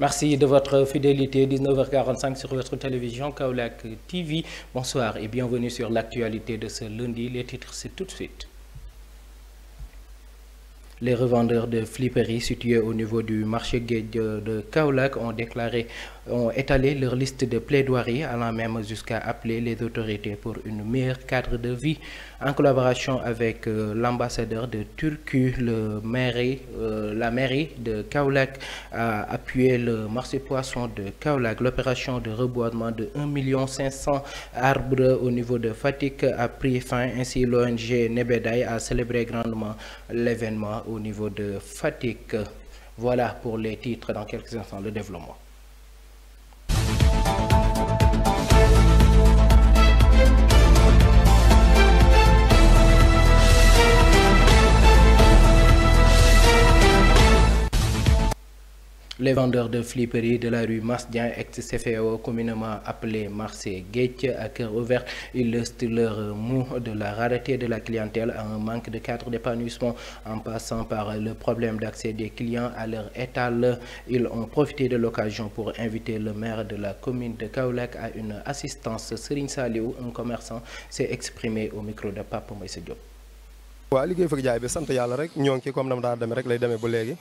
Merci de votre fidélité. 19h45 sur votre télévision Kaolack TV. Bonsoir et bienvenue sur l'actualité de ce lundi. Les titres, c'est tout de suite. Les revendeurs de flipperies situés au niveau du marché Guedj de Kaolack ont étalé leur liste de plaidoiries allant même jusqu'à appeler les autorités pour une meilleure cadre de vie. En collaboration avec l'ambassadeur de Turquie, la mairie de Kaolack a appuyé le marché poisson de Kaolack. L'opération de reboisement de 1 500 000 arbres au niveau de Fatick a pris fin. Ainsi, l'ONG Nebedaï a célébré grandement l'événement au niveau de Fatick. Voilà pour les titres. Dans quelques instants, le développement. Les vendeurs de flipperies de la rue Masdien ex-CFO, communément appelé marché Guedj, à cœur ouvert, ils lestent leur mot de la rareté de la clientèle à un manque de cadre d'épanouissement en passant par le problème d'accès des clients à leur étal. Ils ont profité de l'occasion pour inviter le maire de la commune de Kaolack à une assistance. Serigne Saliou, un commerçant, s'est exprimé au micro de Pape Moïse Diop.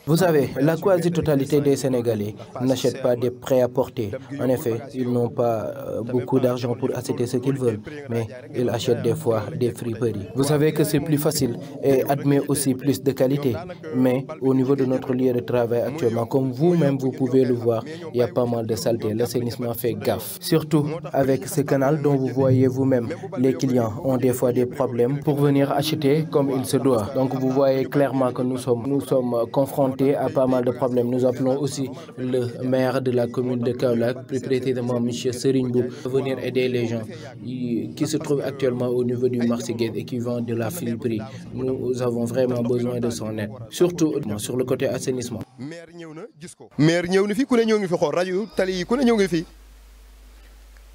Vous savez, la quasi-totalité des Sénégalais n'achètent pas des prêts à porter. En effet, ils n'ont pas beaucoup d'argent pour acheter ce qu'ils veulent, mais ils achètent des fois des friperies. Vous savez que c'est plus facile et admet aussi plus de qualité. Mais au niveau de notre lieu de travail actuellement, comme vous-même vous pouvez le voir, il y a pas mal de saleté. L'assainissement fait gaffe. Surtout avec ce canal dont vous voyez vous-même, les clients ont des fois des problèmes pour venir acheter comme il se doit. Donc vous voyez clairement que nous sommes confrontés à pas mal de problèmes. Nous appelons aussi le maire de la commune de Kaolack, plus précisément M. Serigne Mboup, à venir aider les gens qui se trouvent actuellement au niveau du marché Guedj et qui vendent de la flipperie. Nous avons vraiment besoin de son aide, surtout sur le côté assainissement.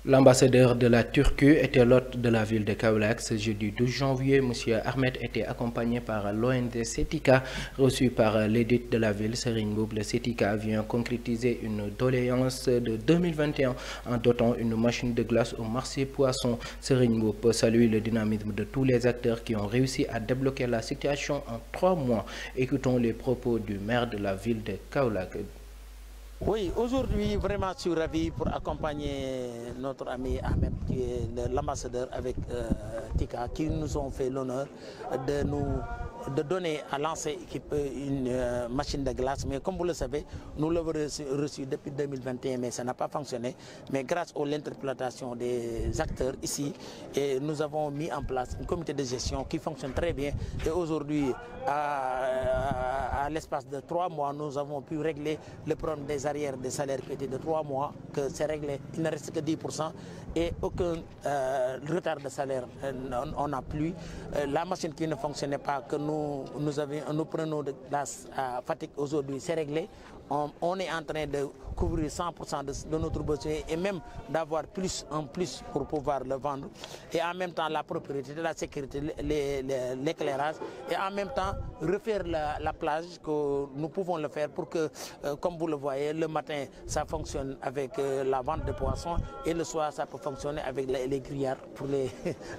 L'ambassadeur de la Turquie était l'hôte de la ville de Kaolack. Ce jeudi 12 janvier, M. Ahmed était accompagné par l'ONG Setika, reçu par l'édite de la ville, Serigne Mboup. Le Setika vient concrétiser une doléance de 2021 en dotant une machine de glace au marché poisson. Serigne Mboup salue le dynamisme de tous les acteurs qui ont réussi à débloquer la situation en 3 mois. Écoutons les propos du maire de la ville de Kaolack. Oui, aujourd'hui, vraiment, je suis ravi pour accompagner notre ami Ahmed, qui est l'ambassadeur avec Tika, qui nous ont fait l'honneur de donner à l'ancienne équipe une machine de glace. Mais comme vous le savez, nous l'avons reçu depuis 2021, mais ça n'a pas fonctionné. Mais grâce à l'interprétation des acteurs ici, et nous avons mis en place un comité de gestion qui fonctionne très bien. Et aujourd'hui, à l'espace de 3 mois, nous avons pu régler le problème des arrières des salaires qui étaient de 3 mois, que c'est réglé. Il ne reste que 10% et aucun retard de salaire. On n'a plus. La machine qui ne fonctionnait pas, que nous prenons de glace à Fatick aujourd'hui, c'est réglé. On est en train de couvrir 100% de notre besoin et même d'avoir en plus pour pouvoir le vendre. Et en même temps, la propriété, la sécurité, l'éclairage et en même temps refaire la plage, que nous pouvons le faire pour que, comme vous le voyez, le matin, ça fonctionne avec la vente de poissons et le soir, ça peut fonctionner avec les grillades pour les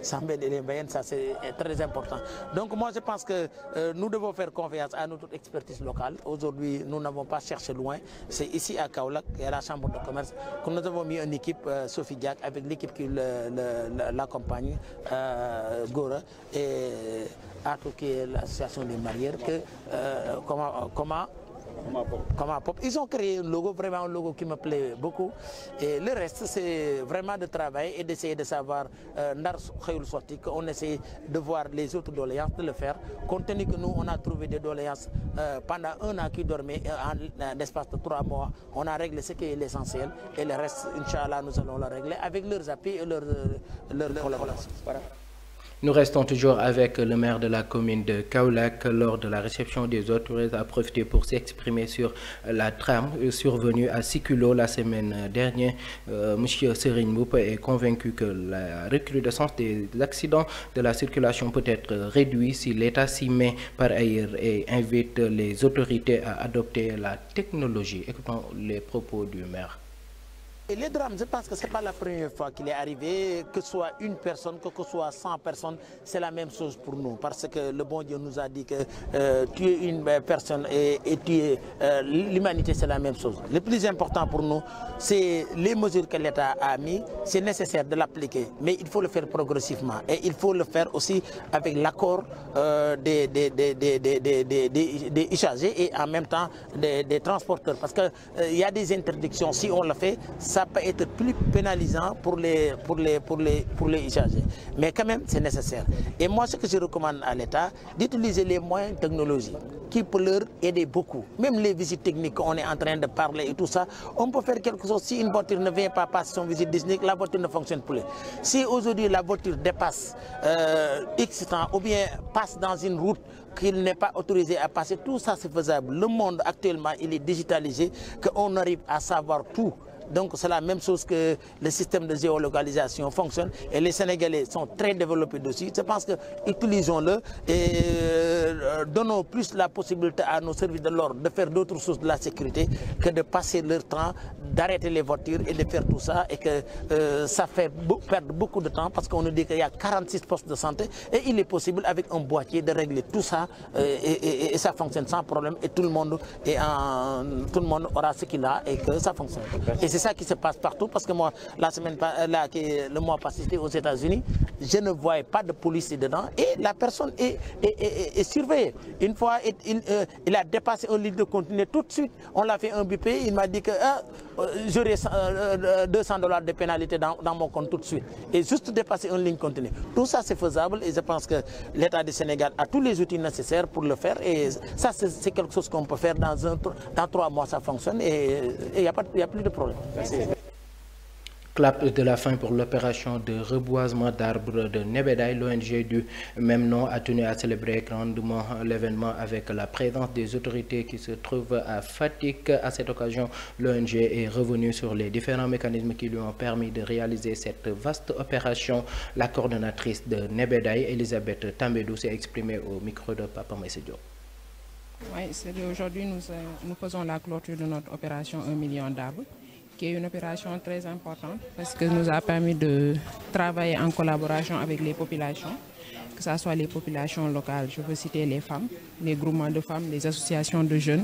Sambènes et les Mbayènes. Ça, c'est très important. Donc moi, je pense que nous devons faire confiance à notre expertise locale. Aujourd'hui, nous n'avons pas cherché loin. C'est ici à Kaolack et à la Chambre de commerce que nous avons mis une équipe, Sophie Diak, avec l'équipe qui l'accompagne, Gora, et Ato, qui est l'association des mariés, Pop. Ils ont créé un logo, vraiment un logo qui me plaît beaucoup. Et le reste, c'est vraiment de travailler et d'essayer de savoir, on essaie de voir les autres doléances, de le faire. Compte tenu que nous, on a trouvé des doléances pendant 1 an qui dormaient en l'espace de 3 mois. On a réglé ce qui est l'essentiel. Et le reste, Inch'Allah, nous allons le régler avec leurs appuis et leur collaboration. Voilà. Nous restons toujours avec le maire de la commune de Kaolack. Lors de la réception des autorités, a profité pour s'exprimer sur la trame survenue à Sikulo la semaine dernière. Monsieur Serigne Mboup est convaincu que la recrudescence des accidents de la circulation peut être réduite si l'État s'y met par ailleurs et invite les autorités à adopter la technologie. Écoutons les propos du maire. Et les drames, je pense que ce n'est pas la première fois qu'il est arrivé, que ce soit une personne, que ce soit 100 personnes, c'est la même chose pour nous. Parce que le bon Dieu nous a dit que tuer une personne et tuer l'humanité, c'est la même chose. Le plus important pour nous, c'est les mesures que l'État a mises. C'est nécessaire de l'appliquer, mais il faut le faire progressivement. Et il faut le faire aussi avec l'accord des usagers et en même temps des transporteurs. Parce qu'il y a des interdictions, si on le fait, ça peut être plus pénalisant pour les usagers. Mais quand même, c'est nécessaire. Et moi, ce que je recommande à l'État, d'utiliser les moyens technologiques qui peuvent leur aider beaucoup. Même les visites techniques, on est en train de parler et tout ça, on peut faire quelque chose. Si une voiture ne vient pas passer son visite technique, la voiture ne fonctionne plus. Si aujourd'hui la voiture dépasse X temps ou bien passe dans une route qu'il n'est pas autorisé à passer, tout ça c'est faisable. Le monde actuellement, il est digitalisé, qu'on arrive à savoir tout. Donc c'est la même chose que le système de géolocalisation fonctionne et les Sénégalais sont très développés dessus. Je pense que utilisons-le et donnons plus la possibilité à nos services de l'ordre de faire d'autres choses de la sécurité que de passer leur temps, d'arrêter les voitures et de faire tout ça et que ça fait perdre beaucoup de temps parce qu'on nous dit qu'il y a 46 postes de santé et il est possible avec un boîtier de régler tout ça et ça fonctionne sans problème et tout le monde aura ce qu'il a et que ça fonctionne. Et c'est ça qui se passe partout parce que moi, le mois passé, j'étais aux États-Unis, je ne voyais pas de policier dedans et la personne est surveillée. Une fois, il a dépassé un litre de contenu, tout de suite, on l'a fait un BP, il m'a dit que j'aurais $200 de pénalité dans mon compte tout de suite. Et juste dépasser une ligne continue. Tout ça, c'est faisable et je pense que l'État du Sénégal a tous les outils nécessaires pour le faire. Et ça, c'est quelque chose qu'on peut faire dans 3 mois, ça fonctionne et il n'y a plus de problème. Merci. Clap de la fin pour l'opération de reboisement d'arbres de Nebedaï. L'ONG du même nom a tenu à célébrer grandement l'événement avec la présence des autorités qui se trouvent à Fatick. À cette occasion, l'ONG est revenu sur les différents mécanismes qui lui ont permis de réaliser cette vaste opération. La coordonnatrice de Nebedaï, Elisabeth Tambedou, s'est exprimée au micro de Papa Messedio. Oui, aujourd'hui nous faisons la clôture de notre opération 1 million d'arbres, qui est une opération très importante parce que nous a permis de travailler en collaboration avec les populations, que ce soit les populations locales, je veux citer les femmes, les groupements de femmes, les associations de jeunes,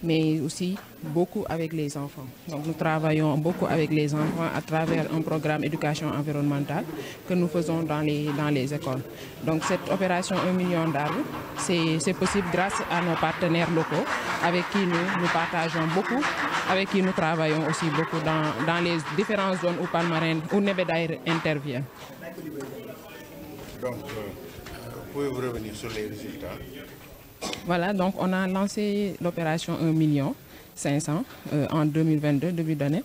mais aussi beaucoup avec les enfants. Donc nous travaillons beaucoup avec les enfants à travers un programme éducation environnementale que nous faisons dans les écoles. Donc cette opération 1 million d'arbres, c'est possible grâce à nos partenaires locaux avec qui nous partageons beaucoup, avec qui nous travaillons aussi beaucoup dans les différentes zones où Palmarin, où Nebedaï intervient. Donc, pouvez-vous revenir sur les résultats? Voilà, donc on a lancé l'opération 1 500 000 en 2022, début d'année.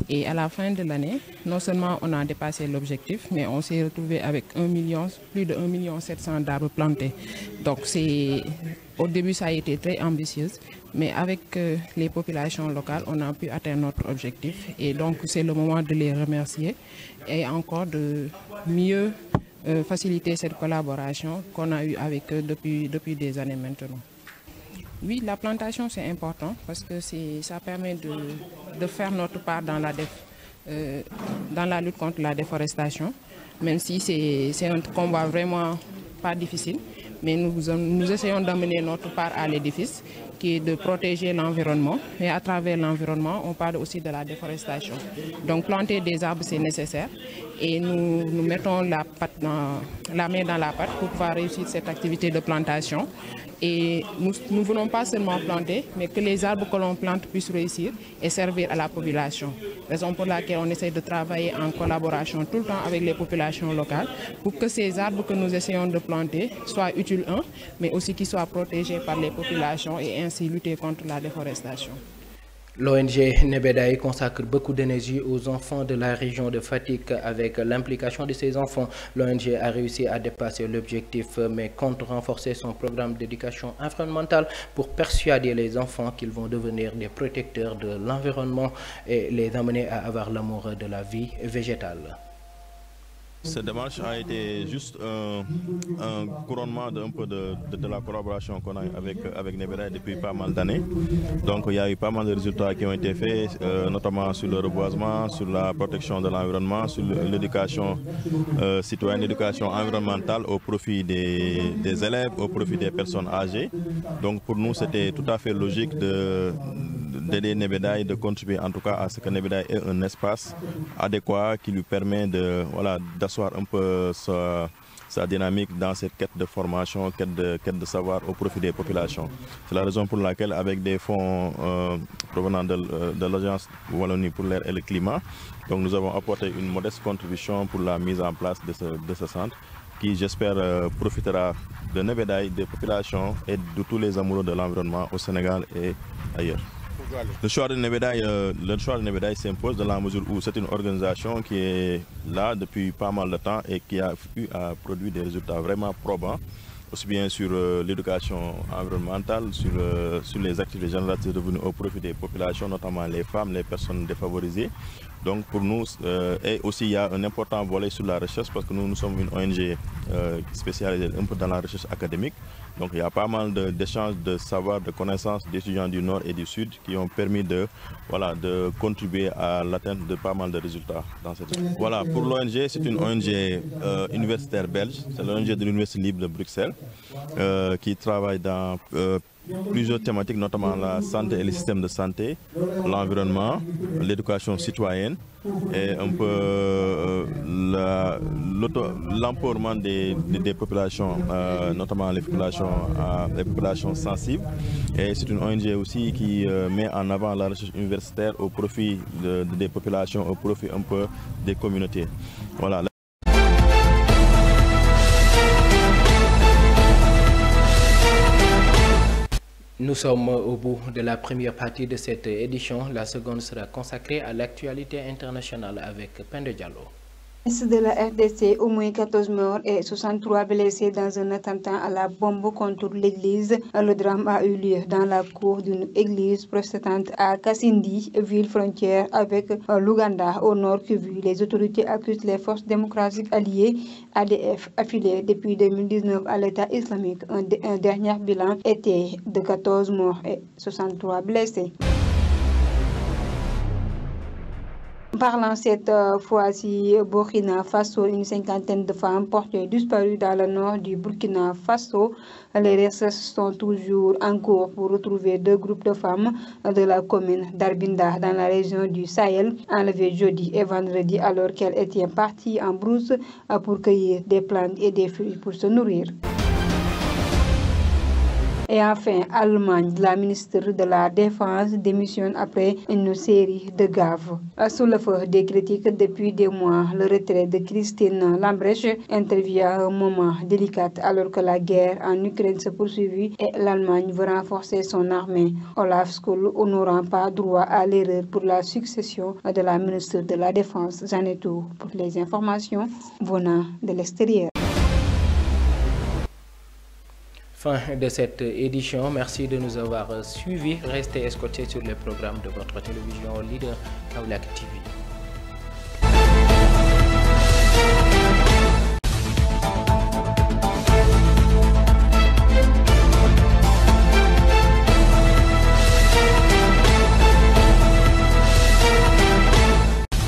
Et à la fin de l'année, non seulement on a dépassé l'objectif, mais on s'est retrouvé avec plus de 1 700 000 d'arbres plantés. Donc au début, ça a été très ambitieux, mais avec les populations locales, on a pu atteindre notre objectif. Et donc c'est le moment de les remercier et encore de mieux faciliter cette collaboration qu'on a eue avec eux depuis des années maintenant. Oui, la plantation c'est important parce que ça permet de faire notre part dans la lutte contre la déforestation, même si c'est un combat vraiment pas difficile, mais nous essayons d'amener notre part à l'édifice, qui est de protéger l'environnement. Et à travers l'environnement, on parle aussi de la déforestation. Donc planter des arbres, c'est nécessaire. Et nous mettons la main dans la pâte pour pouvoir réussir cette activité de plantation. Et nous ne voulons pas seulement planter, mais que les arbres que l'on plante puissent réussir et servir à la population. Raison pour laquelle on essaie de travailler en collaboration tout le temps avec les populations locales pour que ces arbres que nous essayons de planter soient utiles, mais aussi qu'ils soient protégés par les populations et ainsi lutter contre la déforestation. L'ONG Nebedaï consacre beaucoup d'énergie aux enfants de la région de Fatick. Avec l'implication de ces enfants, l'ONG a réussi à dépasser l'objectif mais compte renforcer son programme d'éducation environnementale pour persuader les enfants qu'ils vont devenir des protecteurs de l'environnement et les amener à avoir l'amour de la vie végétale. Cette démarche a été juste un couronnement de la collaboration qu'on a avec Nebedaï depuis pas mal d'années. Donc il y a eu pas mal de résultats qui ont été faits, notamment sur le reboisement, sur la protection de l'environnement, sur l'éducation citoyenne, l'éducation environnementale au profit des élèves, au profit des personnes âgées. Donc pour nous c'était tout à fait logique d'aider Nebedaï, de contribuer en tout cas à ce que Nebedaï ait un espace adéquat qui lui permet d'asseoir un peu sa dynamique dans cette quête de formation, quête de savoir au profit des populations. C'est la raison pour laquelle, avec des fonds provenant de l'Agence Wallonie pour l'air et le climat, donc nous avons apporté une modeste contribution pour la mise en place de ce centre qui, j'espère, profitera de Nebedaï, des populations et de tous les amoureux de l'environnement au Sénégal et ailleurs. Le choix de Nebedaï s'impose dans la mesure où c'est une organisation qui est là depuis pas mal de temps et qui a eu à produire des résultats vraiment probants, aussi bien sur l'éducation environnementale, sur les activités génératrices de revenus au profit des populations, notamment les femmes, les personnes défavorisées. Donc pour nous, et aussi il y a un important volet sur la recherche parce que nous sommes une ONG spécialisée un peu dans la recherche académique. Donc il y a pas mal d'échanges de savoir, de connaissances d'étudiants du Nord et du Sud qui ont permis de contribuer à l'atteinte de pas mal de résultats dans cette zone. Voilà, pour l'ONG, c'est une ONG universitaire belge, c'est l'ONG de l'Université libre de Bruxelles qui travaille dans plusieurs thématiques, notamment la santé et les systèmes de santé, l'environnement, l'éducation citoyenne et un peu l'empowerment des populations, notamment les populations sensibles. Et c'est une ONG aussi qui met en avant la recherche universitaire au profit des populations, au profit un peu des communautés. Voilà. Nous sommes au bout de la première partie de cette édition. La seconde sera consacrée à l'actualité internationale avec Pende Diallo. De la RDC, au moins 14 morts et 63 blessés dans un attentat à la bombe contre l'église. Le drame a eu lieu dans la cour d'une église protestante à Kasindi, ville frontière avec l'Ouganda au nord Kivu. Les autorités accusent les forces démocratiques alliées, ADF, affiliées depuis 2019 à l'État islamique. Un dernier bilan était de 14 morts et 63 blessés. Parlant cette fois-ci Burkina Faso, une cinquantaine de femmes portées disparues dans le nord du Burkina Faso. Les recherches sont toujours en cours pour retrouver 2 groupes de femmes de la commune d'Arbinda dans la région du Sahel, enlevées jeudi et vendredi alors qu'elles étaient parties en brousse pour cueillir des plantes et des fruits pour se nourrir. Et enfin, Allemagne, la ministre de la Défense démissionne après une série de gaffes. Sous le feu des critiques depuis des mois, le retrait de Christine Lambrecht intervient à un moment délicat alors que la guerre en Ukraine se poursuit et l'Allemagne veut renforcer son armée. Olaf Scholz n'aura pas droit à l'erreur pour la succession de la ministre de la Défense. J'en ai tout pour les informations venant de l'extérieur. Fin de cette édition. Merci de nous avoir suivis. Restez escortés sur les programmes de votre télévision leader Kaolack TV.